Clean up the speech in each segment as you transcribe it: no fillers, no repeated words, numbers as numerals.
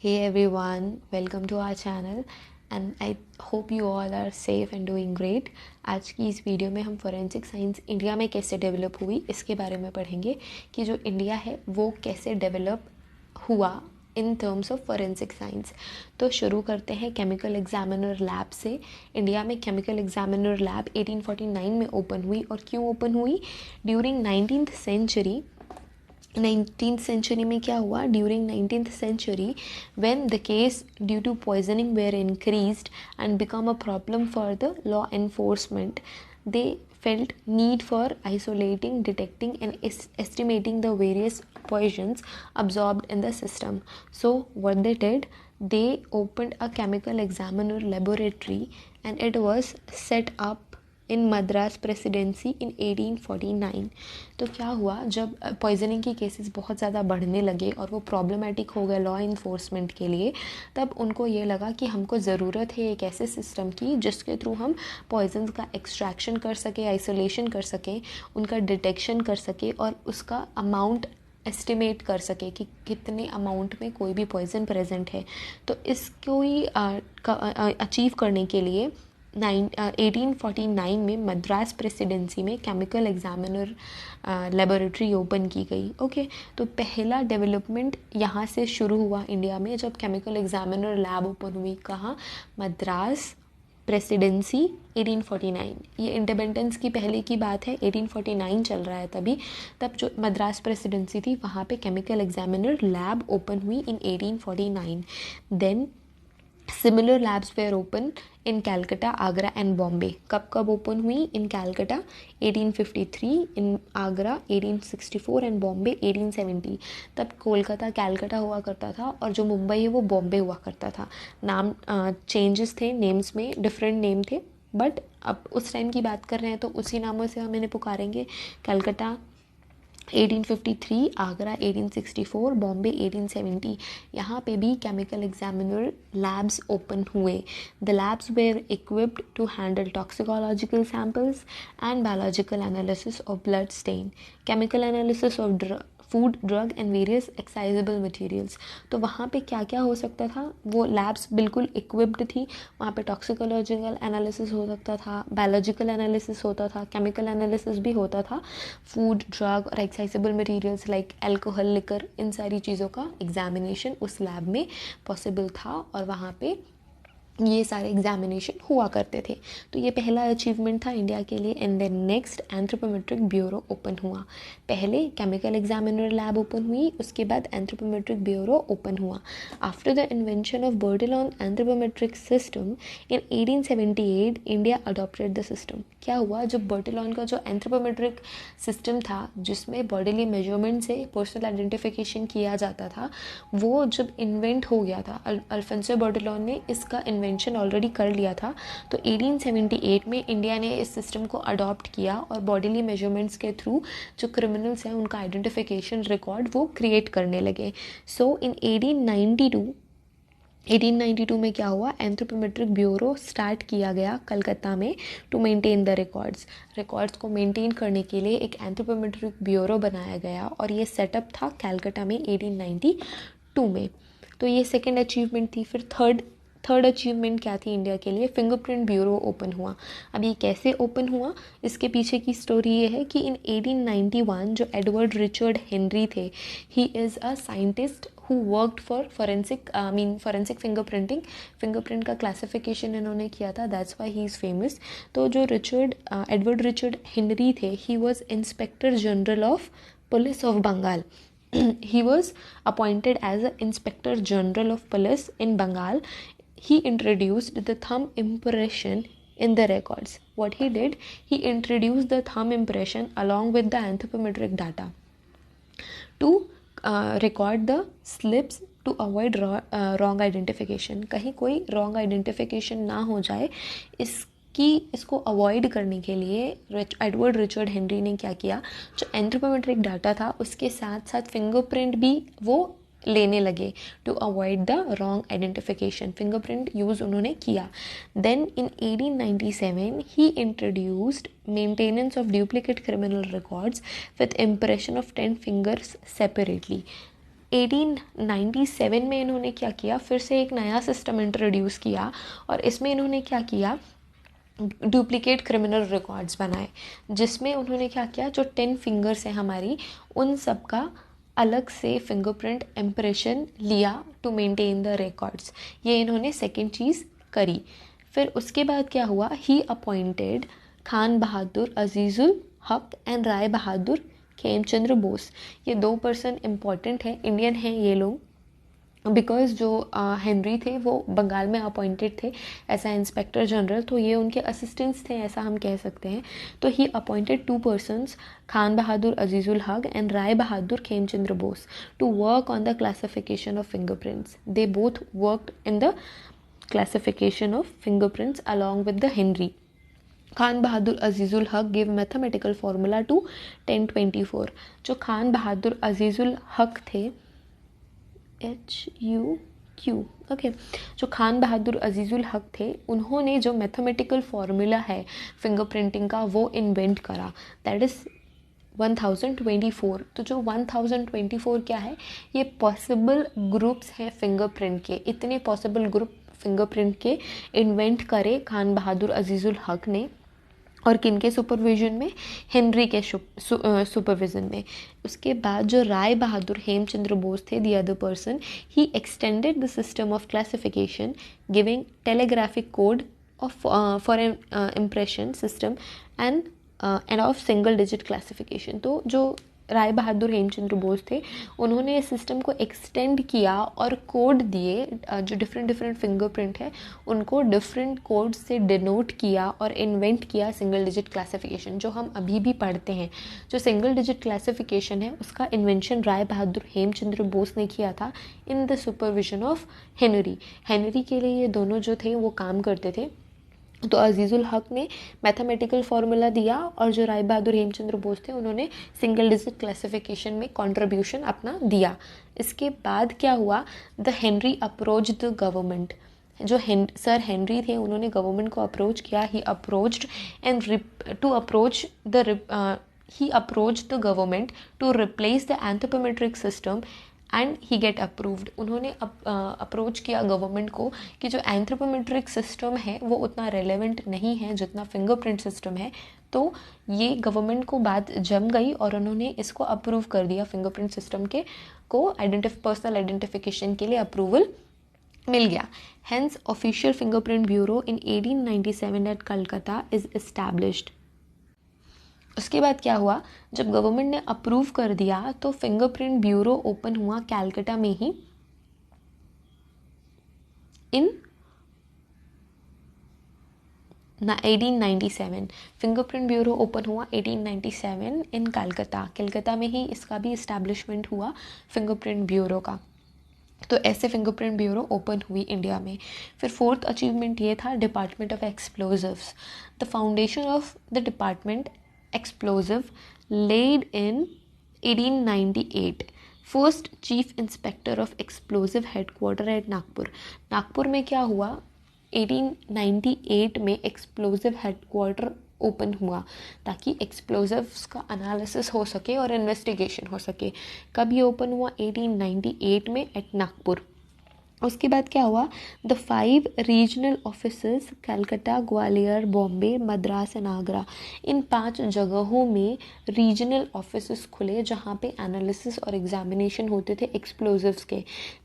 Hey everyone, welcome to our channel and I hope you all are safe and doing great. आज की इस video में हम forensic science India में कैसे डेवलप हुई इसके बारे में पढ़ेंगे कि जो इंडिया है वो कैसे डेवलप हुआ in terms of forensic science. तो शुरू करते हैं केमिकल एग्जामिनर लैब से। इंडिया में केमिकल एग्जामिनर लैब 1849 में ओपन हुई और क्यों ओपन हुई? ड्यूरिंग 19th सेंचुरी में क्या हुआ? During 19th century when the case due to poisoning were increased and become a problem for the law enforcement, they felt need for isolating, detecting and estimating the various poisons absorbed in the system. So what they did, they opened a chemical examiner laboratory and it was set up in Madras presidency in 1849। तो क्या हुआ, जब poisoning की cases बहुत ज़्यादा बढ़ने लगे और वो प्रॉब्लमेटिक हो गए लॉ इन्फोर्समेंट के लिए, तब उनको ये लगा कि हमको ज़रूरत है एक ऐसे सिस्टम की जिसके थ्रू हम पॉइजन्स का एक्सट्रैक्शन कर सकें, आइसोलेशन कर सकें, उनका डिटेक्शन कर सकें और उसका अमाउंट एस्टिमेट कर सके कि कितने अमाउंट में कोई भी पॉइजन प्रेजेंट है। तो इसको ही अचीव करने के लिए 1849 में मद्रास प्रेसिडेंसी में केमिकल एग्जामिनर लेबोरेटरी ओपन की गई। ओके, तो पहला डेवलपमेंट यहाँ से शुरू हुआ इंडिया में जब केमिकल एग्जामिनर लैब ओपन हुई। कहाँ? मद्रास प्रेसिडेंसी 1849। ये इंडिपेंडेंस की पहले की बात है, 1849 चल रहा है तभी। तब जो मद्रास प्रेसिडेंसी थी वहाँ पे केमिकल एग्जामिनर लैब ओपन हुई in 1849। Then similar labs were open in Calcutta, Agra and Bombay. कब ओपन हुई? In Calcutta 1853, in Agra 1864 and Bombay 1870। तब कोलकाता कैलकटा हुआ करता था और जो मुंबई है वो बॉम्बे हुआ करता था। नाम चेंजेस थे, नेम्स में डिफरेंट नेम थे, बट अब उस टाइम की बात कर रहे हैं तो उसी नामों से हम इन्हें पुकारेंगे। कैलकटा 1853, आगरा 1864, बॉम्बे 1870। यहाँ पे भी केमिकल एग्जामिनर लैब्स ओपन हुए। The labs were equipped to handle toxicological samples and biological analysis of blood stain, chemical analysis of food, drug and various excisable materials. तो वहाँ पे क्या क्या हो सकता था? वो लैब्स बिल्कुल इक्विप्ड थी। वहाँ पे टॉक्सिकोलॉजिकल एनालिसिस हो सकता था, बायोलॉजिकल एनालिसिस होता था, केमिकल एनालिसिस भी होता था। फूड, ड्रग और एक्साइजेबल मटेरियल्स लाइक अल्कोहल, लिकर, इन सारी चीज़ों का एग्जामिनेशन उस लैब में पॉसिबल था और वहाँ पे ये सारे एग्जामिनेशन हुआ करते थे। तो ये पहला अचीवमेंट था इंडिया के लिए। And then next anthropometric bureau open हुआ। पहले केमिकल एग्जामिनर लैब ओपन हुई, उसके बाद एंथ्रोपोमेट्रिक ब्यूरो ओपन हुआ। After the invention of Bertillon anthropometric system in 1878 India adopted the system. क्या हुआ? जब बर्टलॉन का जो एंथ्रोपोमेट्रिक सिस्टम था जिसमें बॉडीली मेजरमेंट से पर्सनल आइडेंटिफिकेशन किया जाता था, वो जब इन्वेंट हो गया था, अल्फोंसो बर्टलॉन ने इसका इन्वेंशन ऑलरेडी कर लिया था। तो 1878 में इंडिया ने इस सिस्टम को अडॉप्ट किया और बॉडीली मेजरमेंट्स के थ्रू जो क्रिमिनल्स हैं उनका आइडेंटिफिकेशन रिकॉर्ड वो क्रिएट करने लगे। सो इन 1892 में क्या हुआ? एंथ्रोपोमेट्रिक ब्यूरो स्टार्ट किया गया कलकत्ता में टू मेंटेन द रिकॉर्ड्स को मेंटेन करने के लिए एक एंथ्रोपोमेट्रिक ब्यूरो बनाया गया और ये सेटअप था कलकत्ता में 1892 में। तो ये सेकेंड अचीवमेंट थी। फिर थर्ड अचीवमेंट क्या थी इंडिया के लिए? फिंगरप्रिंट ब्यूरो ओपन हुआ। अब ये कैसे ओपन हुआ? इसके पीछे की स्टोरी ये है कि इन 1891 जो एडवर्ड रिचर्ड हेनरी थे, he is a scientist who worked for forensic fingerprint का क्लासिफिकेशन इन्होंने किया था, that's why he is famous. तो जो एडवर्ड रिचर्ड हेनरी थे, he was inspector general of police of Bengal. He was appointed as an Inspector General of Police in Bengal. He introduced the thumb impression in the records. What he did, he introduced the thumb impression along with the anthropometric data to record the slips to avoid wrong identification. कहीं कोई wrong identification ना हो जाए, इसको avoid करने के लिए Edward Richard Henry ने क्या किया? जो एंथ्रोपोमेट्रिक डाटा था उसके साथ साथ फिंगरप्रिंट भी वो लेने लगे to avoid the wrong identification. Fingerprint use उन्होंने किया। Then in 1897 he introduced maintenance of duplicate criminal records with impression of 10 fingers separately. 1897 में इन्होंने क्या किया, फिर से एक नया सिस्टम इंट्रोड्यूस किया और इसमें इन्होंने क्या किया, डुप्लीकेट क्रिमिनल रिकॉर्ड्स बनाए, जिसमें उन्होंने क्या किया, जो 10 फिंगर्स हैं हमारी, उन सब का अलग से फिंगरप्रिंट इम्प्रेशन लिया टू मेंटेन द रिकॉर्ड्स। ये इन्होंने सेकंड चीज़ करी। फिर उसके बाद क्या हुआ, ही अपॉइंटेड खान बहादुर अजीज़ुल हक एंड राय बहादुर खेमचंद्र बोस। ये 2 पर्सन इम्पॉर्टेंट हैं, इंडियन हैं ये लोग, बिकॉज जो हेनरी थे वो बंगाल में अपॉइंटेड थे एज इंस्पेक्टर जनरल, तो ये उनके असिस्टेंट्स थे, ऐसा हम कह सकते हैं। तो he appointed 2 persons, Khan Bahadur Azizul Haque and Rai Bahadur Khemchandra Bose, to work on the classification of fingerprints. They both worked in the classification of fingerprints along with the Henry. Khan Bahadur Azizul Haque give mathematical formula to 1024। जो खान बहादुर अजीज़ुल हक थे, HUQ, ओके, जो खान बहादुर अजीज़ुल हक थे, उन्होंने जो मैथमेटिकल फार्मूला है fingerprinting का वो इन्वेंट करा, दैट इज़ 1024। तो जो 1024 क्या है, ये पॉसिबल ग्रुप्स हैं फिंगरप्रिंट के, इतने पॉसिबल ग्रुप फिंगरप्रिंट के इन्वेंट करे खान बहादुर अजीज़ुल हक ने, और किन के सुपरविजन में, हेनरी के सुपरविजन में। उसके बाद जो राय बहादुर हेमचंद्र बोस थे, the other person, he extended the system of classification giving telegraphic code of for impression system end of single digit classification. तो जो राय बहादुर हेमचंद्र बोस थे, उन्होंने इस सिस्टम को एक्सटेंड किया और कोड दिए, जो डिफरेंट फिंगरप्रिंट है उनको डिफरेंट कोड से डिनोट किया और इन्वेंट किया सिंगल डिजिट क्लासिफिकेशन, जो हम अभी भी पढ़ते हैं। जो सिंगल डिजिट क्लासिफिकेशन है उसका इन्वेंशन राय बहादुर हेमचंद्र बोस ने किया था in the supervision of Henry. Henry के लिए ये दोनों जो थे वो काम करते थे। तो अजीज़ुल हक ने मैथमेटिकल फार्मूला दिया और जो राय बहादुर हेमचंद्र बोस थे उन्होंने सिंगल डिजिट क्लासिफिकेशन में कंट्रीब्यूशन अपना दिया। इसके बाद क्या हुआ, the Henry approach the government. जो सर हेनरी थे उन्होंने गवर्नमेंट को अप्रोच किया, he approached and to approach the he approached the government to replace the anthropometric system and he get approved. उन्होंने अप्रोच किया गवर्नमेंट को कि जो एंथ्रोपोमेट्रिक सिस्टम है वो उतना रेलेवेंट नहीं है जितना फिंगरप्रिंट सिस्टम है। तो ये गवर्नमेंट को बात जम गई और उन्होंने इसको अप्रूव कर दिया, फिंगरप्रिंट सिस्टम के को पर्सनल आइडेंटिफिकेशन के लिए अप्रूवल मिल गया। Hence official fingerprint bureau in 1897 at Calcutta is established. उसके बाद क्या हुआ, जब गवर्नमेंट ने अप्रूव कर दिया तो फिंगरप्रिंट ब्यूरो ओपन हुआ कैलकाटा में ही इन 1897। फिंगरप्रिंट ब्यूरो ओपन हुआ 1897 इन कलकत्ता में ही इसका भी इस्टेब्लिशमेंट हुआ फिंगरप्रिंट ब्यूरो का। तो ऐसे फिंगरप्रिंट ब्यूरो ओपन हुई इंडिया में। फिर 4th अचीवमेंट ये था, department of explosives. The foundation of the department explosive laid in 1898। First chief inspector of explosive headquarter at Nagpur. Nagpur में क्या हुआ, 1898 में एक्सप्लोजिव हेडक्वार्टर ओपन हुआ ताकि एक्सप्लोजिव्स का एनालिसिस हो सके और इन्वेस्टिगेशन हो सके। कब ये ओपन हुआ, 1898 में एट नागपुर। उसके बाद क्या हुआ, the 5 regional offices Calcutta, Gwalior, Bombay, Madras and Agra, in 5 जगहों में रीजनल ऑफिसेस खुले जहाँ पे एनालिसिस और एग्जामिनेशन होते थे एक्सप्लोजिव्स के।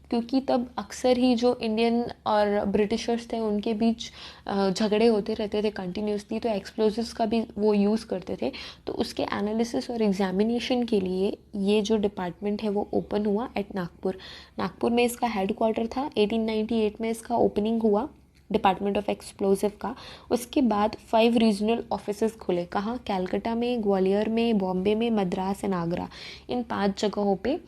क्योंकि तब अक्सर ही जो इंडियन और ब्रिटिशर्स थे उनके बीच झगड़े होते रहते थे कंटिन्यूसली, तो एक्सप्लोजिव्स का भी वो यूज़ करते थे। तो उसके एनालिसिस और एग्जामिनेशन के लिए ये जो डिपार्टमेंट है वो ओपन हुआ एट नागपुर। नागपुर में इसका हेडक्वार्टर था। 1898 में इसका ओपनिंग हुआ डिपार्टमेंट ऑफ एक्सप्लोजिव का। उसके बाद 5 रीजनल ऑफिसेस खुले, कहाँ, कैलकाटा में, ग्वालियर में, बॉम्बे में, मद्रास एंड आगरा, इन 5 जगहों पे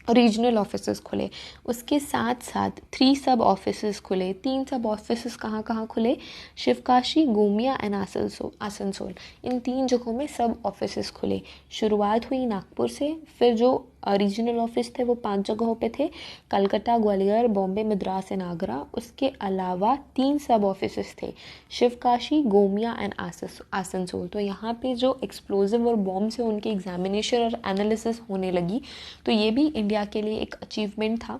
रीजनल ऑफिसेस खुले। उसके साथ साथ 3 सब ऑफिसेस खुले। 3 सब ऑफिसेस कहाँ कहाँ खुले, शिवकाशी, गोमिया एंड आसनसोल, इन 3 जगहों में सब ऑफिसेस खुले। शुरुआत हुई नागपुर से, फिर जो रीजनल ऑफिस थे वो 5 जगहों पे थे, कलकत्ता, ग्वालियर, बॉम्बे, मद्रास एंड आगरा। उसके अलावा 3 सब ऑफिसेस थे, शिवकाशी, गोमिया एंड आसनसोल। तो यहाँ पे जो एक्सप्लोजिव और बॉम्ब से उनकी एग्जामिनेशन और एनालिसिस होने लगी, तो ये भी इंडिया के लिए एक अचीवमेंट था।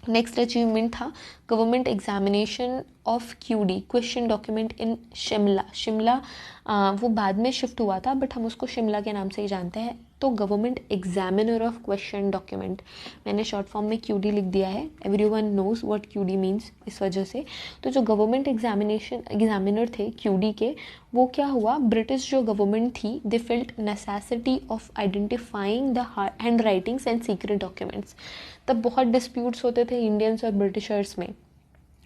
नेक्स्ट अचीवमेंट था government examination of QD, question document in Shimla. Shimla वो बाद में शिफ्ट हुआ था, बट हम उसको शिमला के नाम से ही जानते हैं। तो government examiner of question document, मैंने शॉर्ट फॉर्म में क्यूडी लिख दिया है, everyone knows what QD means इस वजह से। तो जो गवर्नमेंट एग्जामिनर थे क्यूडी के, वो क्या हुआ, ब्रिटिश जो गवर्नमेंट थी, they felt necessity of identifying the hand writings and secret documents. तब बहुत डिस्प्यूट्स होते थे इंडियंस और ब्रिटिशर्स में,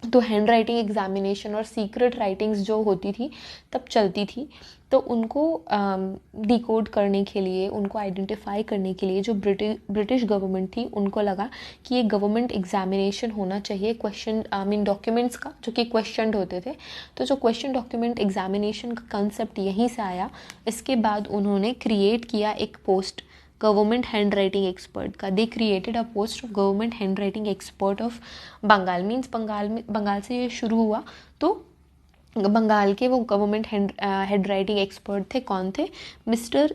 तो हैंड राइटिंग एग्जामिनेशन और सीक्रेट राइटिंग्स जो होती थी तब चलती थी। तो उनको डिकोड करने के लिए, उनको आइडेंटिफाई करने के लिए जो ब्रिटिश गवर्नमेंट थी, उनको लगा कि ये गवर्नमेंट एग्जामिनेशन होना चाहिए क्वेश्चन डॉक्यूमेंट्स का, जो कि क्वेश्चनड होते थे। तो जो क्वेश्चन डॉक्यूमेंट एग्जामिनेशन का कंसेप्ट यहीं से आया। इसके बाद उन्होंने क्रिएट किया एक post government handwriting expert का। They created a post of government handwriting expert of Bengal. Means Bengal से ये शुरू हुआ। तो बंगाल के वो गवर्नमेंट हैंड राइटिंग एक्सपर्ट थे, कौन थे, मिस्टर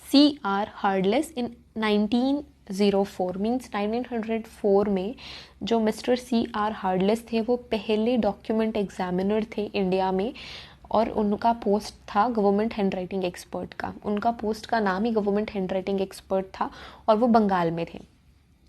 C.R. हार्डलेस। इन 1904 मीन्स 1904 में जो मिस्टर C.R. हार्डलेस थे, वो पहले डॉक्यूमेंट एग्जामिनर थे इंडिया में, और उनका पोस्ट था गवर्नमेंट हैंड राइटिंग एक्सपर्ट का। उनका पोस्ट का नाम ही गवर्नमेंट हैंड राइटिंग एक्सपर्ट था, और वो बंगाल में थे।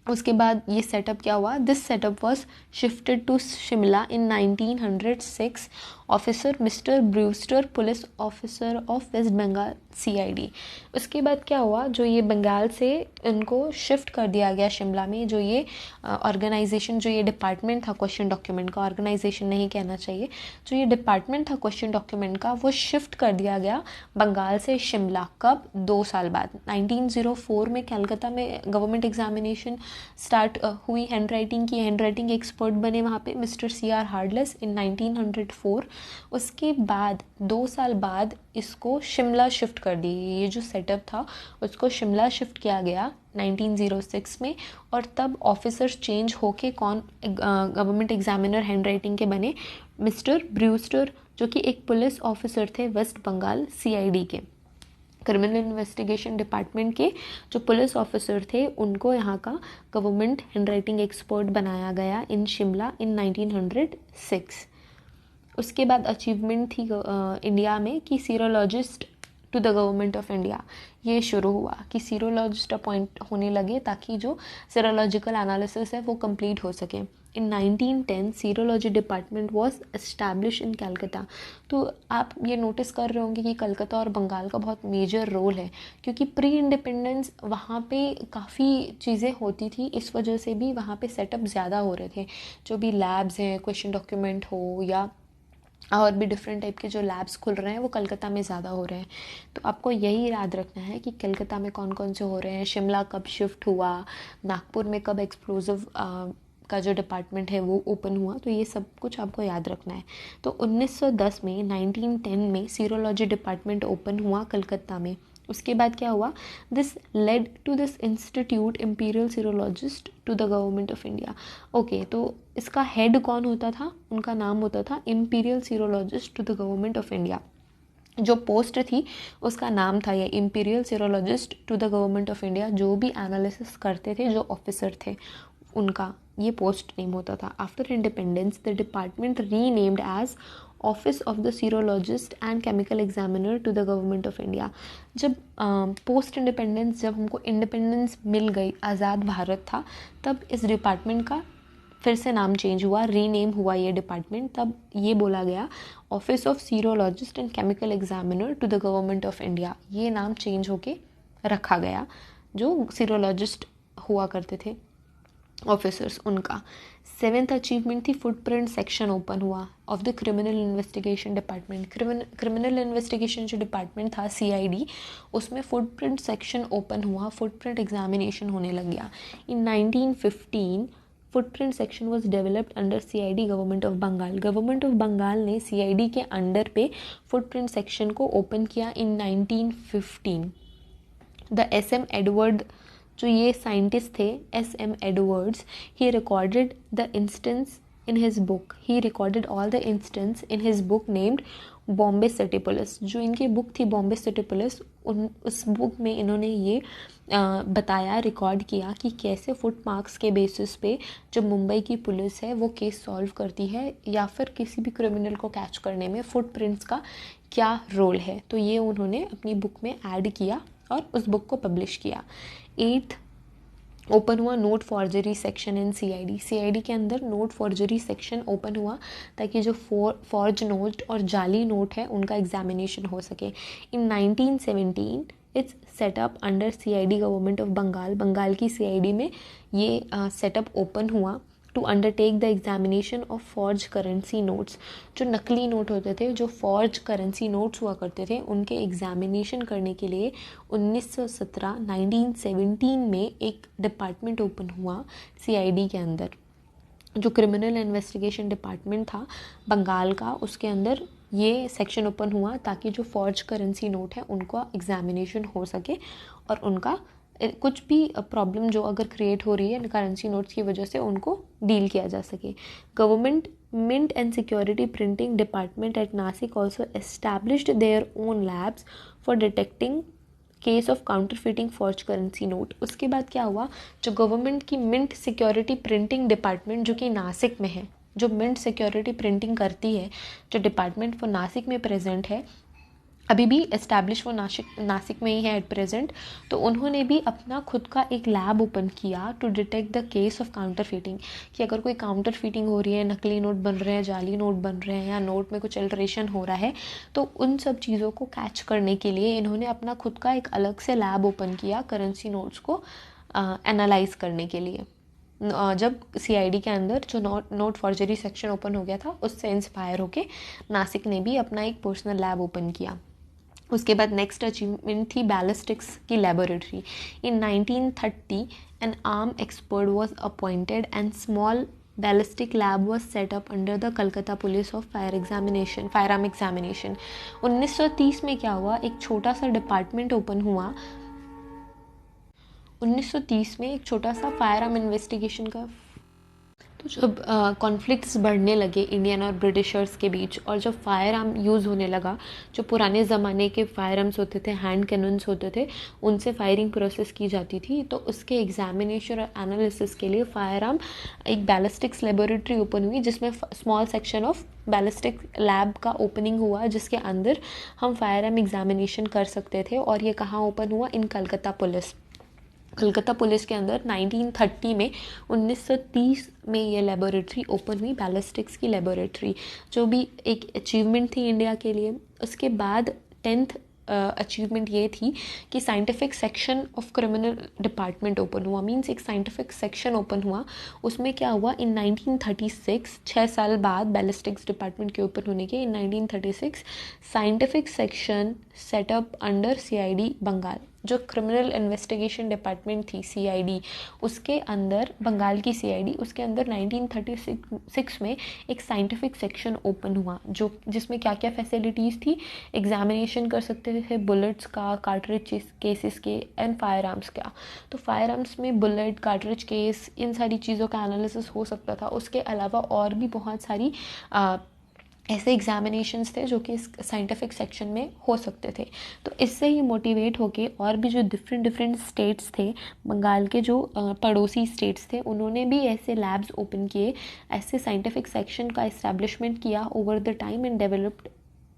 उसके बाद ये सेटअप क्या हुआ, this setup was shifted to Shimla in 1906। Officer mister Brewster, police officer of West Bengal CID। उसके बाद क्या हुआ, जो ये बंगाल से इनको शिफ्ट कर दिया गया शिमला में। जो ये ऑर्गेनाइजेशन, जो ये डिपार्टमेंट था क्वेश्चन डॉक्यूमेंट का, ऑर्गेनाइजेशन नहीं कहना चाहिए, जो ये डिपार्टमेंट था क्वेश्चन डॉक्यूमेंट का, वो शिफ्ट कर दिया गया बंगाल से शिमला। कब, 2 साल बाद, 1904 में कलकत्ता में गवर्नमेंट एग्जामिनेशन स्टार्ट हुई हैंड राइटिंग की। हैंड राइटिंग एक्सपर्ट बने वहाँ पे मिस्टर C.R. हार्डलेस इन 1904। उसके बाद 2 साल बाद इसको शिमला शिफ्ट कर दी। ये जो सेटअप था उसको शिमला शिफ्ट किया गया 1906 में। और तब ऑफिसर्स चेंज होके कौन गवर्नमेंट एग्जामिनर हैंड राइटिंग के बने, मिस्टर ब्रूस्टर, जो कि एक पुलिस ऑफिसर थे वेस्ट बंगाल CID के, क्रिमिनल इन्वेस्टिगेशन डिपार्टमेंट के जो पुलिस ऑफिसर थे, उनको यहाँ का गवर्नमेंट हैंड राइटिंग एक्सपर्ट बनाया गया इन शिमला इन 1906। उसके बाद अचीवमेंट थी इंडिया में कि serologist to the government of India. ये शुरू हुआ कि सीरोलॉजिस्ट अपॉइंट होने लगे, ताकि जो सीरोलॉजिकल एनालिसिस है वो कंप्लीट हो सके। इन 1910 serology department was establish in Calcutta. तो आप ये नोटिस कर रहे होंगे कि कलकत्ता और बंगाल का बहुत मेजर रोल है, क्योंकि प्री इंडिपेंडेंस वहाँ पे काफ़ी चीज़ें होती थी, इस वजह से भी वहाँ पे सेटअप ज़्यादा हो रहे थे। जो भी लैब्स हैं, क्वेश्चन डॉक्यूमेंट हो या और भी डिफरेंट टाइप के जो लैब्स खुल रहे हैं, वो कलकत्ता में ज़्यादा हो रहे हैं। तो आपको यही याद रखना है कि कलकत्ता में कौन कौन से हो रहे हैं, शिमला कब शिफ्ट हुआ, नागपुर में कब एक्सप्लोजिव का जो डिपार्टमेंट है वो ओपन हुआ। तो ये सब कुछ आपको याद रखना है। तो 1910 में 1910 में सीरोलॉजी डिपार्टमेंट ओपन हुआ कलकत्ता में। उसके बाद क्या हुआ, this led to this institute imperial serologist to the government of India. Okay, तो इसका हेड कौन होता था, उनका नाम होता था imperial serologist to the government of India. जो पोस्ट थी उसका नाम था ये imperial serologist to the government of India. जो भी एनालिसिस करते थे, जो ऑफिसर थे, उनका ये पोस्ट नेम होता था। After independence the department renamed as office of the serologist and chemical examiner to the government of India. जब पोस्ट इंडिपेंडेंस, जब हमको इंडिपेंडेंस मिल गई, आज़ाद भारत था, तब इस डिपार्टमेंट का फिर से नाम चेंज हुआ, रीनेम हुआ ये डिपार्टमेंट। तब ये बोला गया office of serologist and chemical examiner to the government of India. ये नाम चेंज होके रखा गया, जो सीरोलॉजिस्ट हुआ करते थे ऑफिसर्स, उनका। 7th अचीवमेंट थी फुटप्रिंट सेक्शन ओपन हुआ of the criminal investigation department. Criminal investigation जो डिपार्टमेंट था CID, उसमें फुटप्रिंट सेक्शन ओपन हुआ, फुटप्रिंट एग्जामिनेशन होने लग गया। In 1915 footprint section was developed under CID government of Bengal. Government of Bengal ने CID के अंडर पे फुटप्रिंट सेक्शन को ओपन किया इन 1915। द SM एडवर्ड जो ये साइंटिस्ट थे SM Edwards, he recorded the instance in his book. He recorded all the instance in his book named Bombay city police. जो इनकी बुक थी बॉम्बे सिटी पुलिस, उस बुक में इन्होंने ये बताया, रिकॉर्ड किया कि कैसे फुट मार्क्स के बेसिस पे जो मुंबई की पुलिस है वो केस सॉल्व करती है, या फिर किसी भी क्रिमिनल को कैच करने में फुटप्रिंट्स का क्या रोल है. तो ये उन्होंने अपनी बुक में ऐड किया और उस बुक को पब्लिश किया. 8th ओपन हुआ note forgery section in CID के अंदर नोट फॉर्जरी सेक्शन ओपन हुआ ताकि जो फॉर्ज नोट और जाली नोट है उनका एग्जामिनेशन हो सके. In 1917 its setup under CID government of Bengal की CID में ये सेटअप ओपन हुआ to undertake the examination of forge currency notes. जो नकली नोट होते थे, जो फॉर्ज करेंसी नोट्स हुआ करते थे, उनके एग्जामिनेशन करने के लिए 1917 में एक डिपार्टमेंट ओपन हुआ CID के अंदर. जो क्रिमिनल इन्वेस्टिगेशन डिपार्टमेंट था बंगाल का, उसके अंदर ये सेक्शन ओपन हुआ ताकि जो फॉर्ज करेंसी नोट है उनका एग्जामिनेशन हो सके और उनका कुछ भी प्रॉब्लम जो अगर क्रिएट हो रही है करेंसी नोट्स की वजह से उनको डील किया जा सके. Government mint and security printing department at Nashik also established their own labs for detecting case of counterfeiting forge currency note. उसके बाद क्या हुआ, जो गवर्नमेंट की मिंट सिक्योरिटी प्रिंटिंग डिपार्टमेंट जो कि नासिक में है, जो मिंट सिक्योरिटी प्रिंटिंग करती है, जो डिपार्टमेंट वो नासिक में प्रेजेंट है, अभी भी एस्टैब्लिश वो नासिक में ही है एट प्रेजेंट. तो उन्होंने भी अपना खुद का एक लैब ओपन किया to detect the case of counterfeiting, कि अगर कोई काउंटर फीटिंग हो रही है, नकली नोट बन रहे हैं, जाली नोट बन रहे हैं, या नोट में कुछ अल्टरेशन हो रहा है, तो उन सब चीज़ों को कैच करने के लिए इन्होंने अपना खुद का एक अलग से लैब ओपन किया करेंसी नोट्स को एनालाइज करने के लिए. जब CID के अंदर जो नोट फॉर्जरी सेक्शन ओपन हो गया था, उससे इंस्पायर होके नासिक ने भी अपना एक पर्सनल लैब ओपन किया. उसके बाद नेक्स्ट अचीवमेंट थी बैलिस्टिक्स की laboratory. In 1930 N arm expert was appointed and small ballistic lab was set up under the Calcutta police of fire arm examination. 1930 में क्या हुआ, एक छोटा सा डिपार्टमेंट ओपन हुआ. 1930 में एक छोटा सा फायर आर्म इन्वेस्टिगेशन का. तो जब कॉन्फ्लिक्ट्स बढ़ने लगे इंडियन और ब्रिटिशर्स के बीच, और जब फायर आर्म यूज़ होने लगा, जो पुराने ज़माने के फायर आर्म्स होते थे, हैंड कैनन्स होते थे, उनसे फायरिंग प्रोसेस की जाती थी, तो उसके एग्जामिनेशन और एनालिसिस के लिए फायर आर्म एक बैलिस्टिक्स लेबोरेटरी ओपन हुई, जिसमें small section of ballistic lab का ओपनिंग हुआ, जिसके अंदर हम फायर आर्म एग्जामिनेशन कर सकते थे. और ये कहाँ ओपन हुआ, इन कलकत्ता पुलिस के अंदर 1930 में. 1930 में ये लेबोरेटरी ओपन हुई, बैलिस्टिक्स की लेबोरेटरी, जो भी एक अचीवमेंट थी इंडिया के लिए. उसके बाद 10th अचीवमेंट ये थी कि scientific section of criminal department open हुआ. मींस एक साइंटिफिक सेक्शन ओपन हुआ. उसमें क्या हुआ, इन 1936, 6 साल बाद बैलिस्टिक्स डिपार्टमेंट के ओपन होने के, in 1936 scientific section setup under CID Bengal. जो क्रिमिनल इन्वेस्टिगेशन डिपार्टमेंट थी CID, उसके अंदर बंगाल की CID, उसके अंदर 1936 में एक साइंटिफिक सेक्शन ओपन हुआ, जो जिसमें क्या क्या फैसिलिटीज़ थी. एग्जामिनेशन कर सकते थे बुलेट्स का, कार्ट्रिज केसेस के, एंड फायर आर्म्स का. तो फायर आर्म्स में बुलेट, कार्ट्रिज केस, इन सारी चीज़ों का एनालिसिस हो सकता था. उसके अलावा और भी बहुत सारी ऐसे एग्जामिनेशंस थे जो कि इस साइंटिफिक सेक्शन में हो सकते थे. तो इससे ही मोटिवेट होके और भी जो डिफरेंट स्टेट्स थे, बंगाल के जो पड़ोसी स्टेट्स थे, उन्होंने भी ऐसे लैब्स ओपन किए, ऐसे साइंटिफिक सेक्शन का इस्टेब्लिशमेंट किया over the time and developed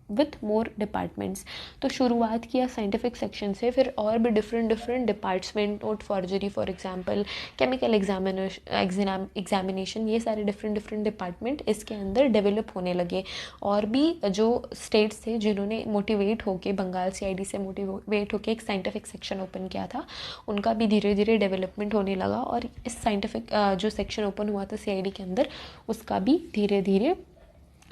with more departments. तो शुरुआत किया साइंटिफिक सेक्शन से, फिर और भी different department, note forgery for example, chemical examination, ये सारे डिफरेंट डिपार्टमेंट इसके अंदर डेवलप होने लगे. और भी जो स्टेट्स थे जिन्होंने मोटिवेट होके, बंगाल CID से मोटिवेट होके एक साइंटिफिक सेक्शन ओपन किया था, उनका भी धीरे धीरे डेवलपमेंट होने लगा. और इस साइंटिफिक जो सेक्शन ओपन हुआ था CID के अंदर, उसका भी धीरे धीरे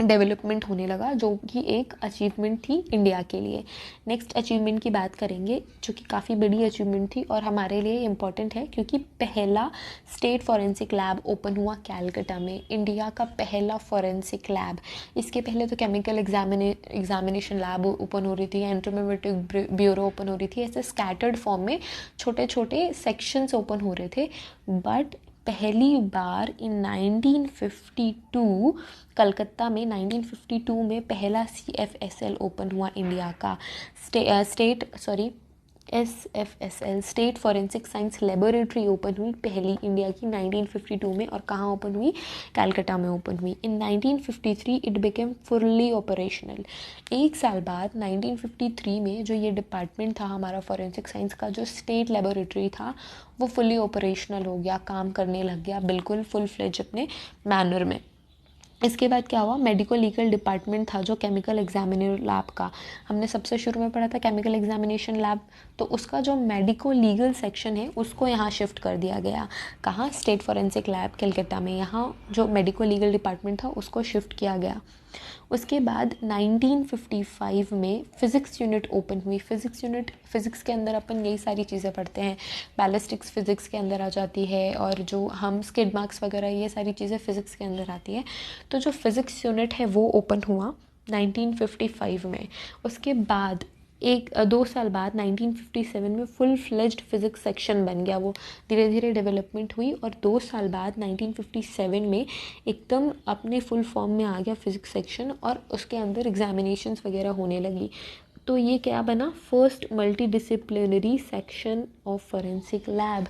डेवलपमेंट होने लगा, जो कि एक अचीवमेंट थी इंडिया के लिए। नेक्स्ट अचीवमेंट की बात करेंगे, जो कि काफ़ी बड़ी अचीवमेंट थी और हमारे लिए इम्पॉर्टेंट है, क्योंकि पहला स्टेट फॉरेंसिक लैब ओपन हुआ कैलकाटा में, इंडिया का पहला फॉरेंसिक लैब। इसके पहले तो केमिकल एग्जामिनेशन लैब ओपन हो रही थी, एंटोमेट्रिक ब्यूरो ओपन हो रही थी, ऐसे स्कैटर्ड फॉर्म में छोटे छोटे सेक्शंस ओपन हो रहे थे। बट पहली बार इन 1952 कलकत्ता में 1952 में पहला CFSL ओपन हुआ इंडिया का, SFSL state forensic science laboratory open हुई पहली इंडिया की 1952 में। और कहाँ ओपन हुई? कैलकाटा में ओपन हुई। इन 1953 इट बिकेम फुल्ली ऑपरेशनल। एक साल बाद 1953 में जो ये डिपार्टमेंट था हमारा फॉरेंसिक साइंस का, जो स्टेट लेबोरेटरी था, वो फुल्ली ऑपरेशनल हो गया, काम करने लग गया बिल्कुल फुल फ्लेज अपने मैनर में। इसके बाद क्या हुआ? मेडिको लीगल डिपार्टमेंट था जो केमिकल एग्जामिनर लैब का, हमने सबसे शुरू में पढ़ा था केमिकल एग्जामिनेशन लैब, तो उसका जो मेडिको लीगल सेक्शन है उसको यहाँ शिफ्ट कर दिया गया। कहाँ? स्टेट फॉरेंसिक लैब कलकत्ता में, यहाँ जो मेडिको लीगल डिपार्टमेंट था उसको शिफ्ट किया गया। उसके बाद 1955 में फ़िज़िक्स यूनिट ओपन हुई। फ़िज़िक्स यूनिट, फ़िज़िक्स के अंदर अपन यही सारी चीज़ें पढ़ते हैं, बैलिस्टिक्स फ़िज़िक्स के अंदर आ जाती है, और जो हम स्किड मार्क्स वगैरह ये सारी चीज़ें फ़िज़िक्स के अंदर आती है। तो जो फ़िज़िक्स यूनिट है वो ओपन हुआ 1955 में। उसके बाद 2 साल बाद 1957 में फुल फ्लेज्ड फिज़िक्स सेक्शन बन गया, वो धीरे धीरे डेवलपमेंट हुई, और 2 साल बाद 1957 में एकदम अपने फुल फॉर्म में आ गया फिज़िक्स सेक्शन, और उसके अंदर एग्जामिनेशंस वगैरह होने लगी। तो ये क्या बना? First multi disciplinary section of forensic lab,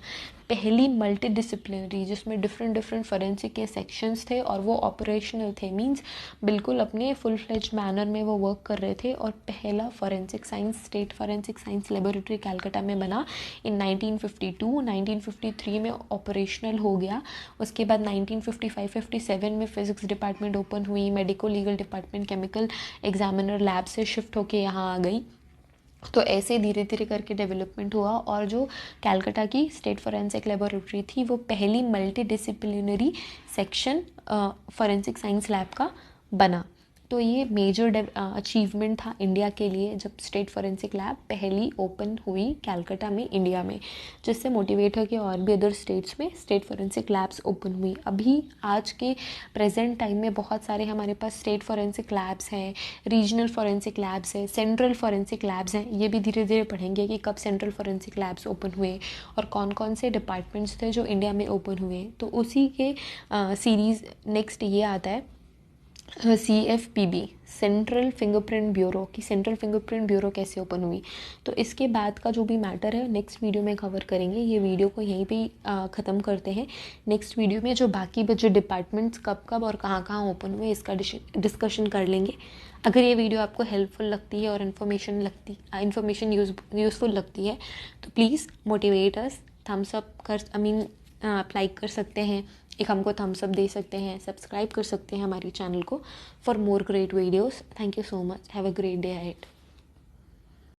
पहली मल्टी डिसिप्लिनरी जिसमें डिफरेंट फॉरेंसिक के सेक्शंस थे और वो ऑपरेशनल थे, मींस बिल्कुल अपने फुल फ्लेज मैनर में वो वर्क कर रहे थे। और पहला forensic science state forensic science laboratory Calcutta में बना इन 1952। 1953 में ऑपरेशनल हो गया। उसके बाद 1955-57 में फ़िज़िक्स डिपार्टमेंट ओपन हुई, medico legal department chemical examiner lab से शिफ्ट होके यहाँ आ गई। तो ऐसे धीरे धीरे करके डेवलपमेंट हुआ, और जो कैलकाटा की स्टेट फॉरेंसिक लेबोरेटरी थी वो पहली multi disciplinary section forensic science lab का बना। तो ये मेजर अचीवमेंट था इंडिया के लिए जब स्टेट फॉरेंसिक लैब पहली ओपन हुई कैलकाटा में इंडिया में, जिससे मोटिवेट हो कि और भी अदर स्टेट्स में स्टेट फॉरेंसिक लैब्स ओपन हुई। अभी आज के प्रेजेंट टाइम में बहुत सारे हमारे पास स्टेट फॉरेंसिक लैब्स हैं, रीजनल फॉरेंसिक लैब्स हैं, सेंट्रल फॉरेंसिक लैब्स हैं। ये भी धीरे धीरे पढ़ेंगे कि कब सेंट्रल फॉरेंसिक लैब्स ओपन हुए और कौन कौन से डिपार्टमेंट्स थे जो इंडिया में ओपन हुए। तो उसी के सीरीज़ नेक्स्ट ये आता है CFPB, सेंट्रल फिंगरप्रिंट ब्यूरो की सेंट्रल फिंगरप्रिंट ब्यूरो कैसे ओपन हुई। तो इसके बाद का जो भी मैटर है नेक्स्ट वीडियो में कवर करेंगे। ये वीडियो को यहीं पे ख़त्म करते हैं। नेक्स्ट वीडियो में जो बाकी बचे डिपार्टमेंट्स कब कब और कहाँ कहाँ ओपन हुए इसका डिस्कशन कर लेंगे। अगर ये वीडियो आपको हेल्पफुल लगती है और इन्फॉर्मेशन यूज़फुल लगती है तो please motivate us, thumbs up कर आप लाइक कर सकते हैं, एक हमको थम्स अप दे सकते हैं, सब्सक्राइब कर सकते हैं हमारी चैनल को for more great videos. Thank you so much, have a great day ahead.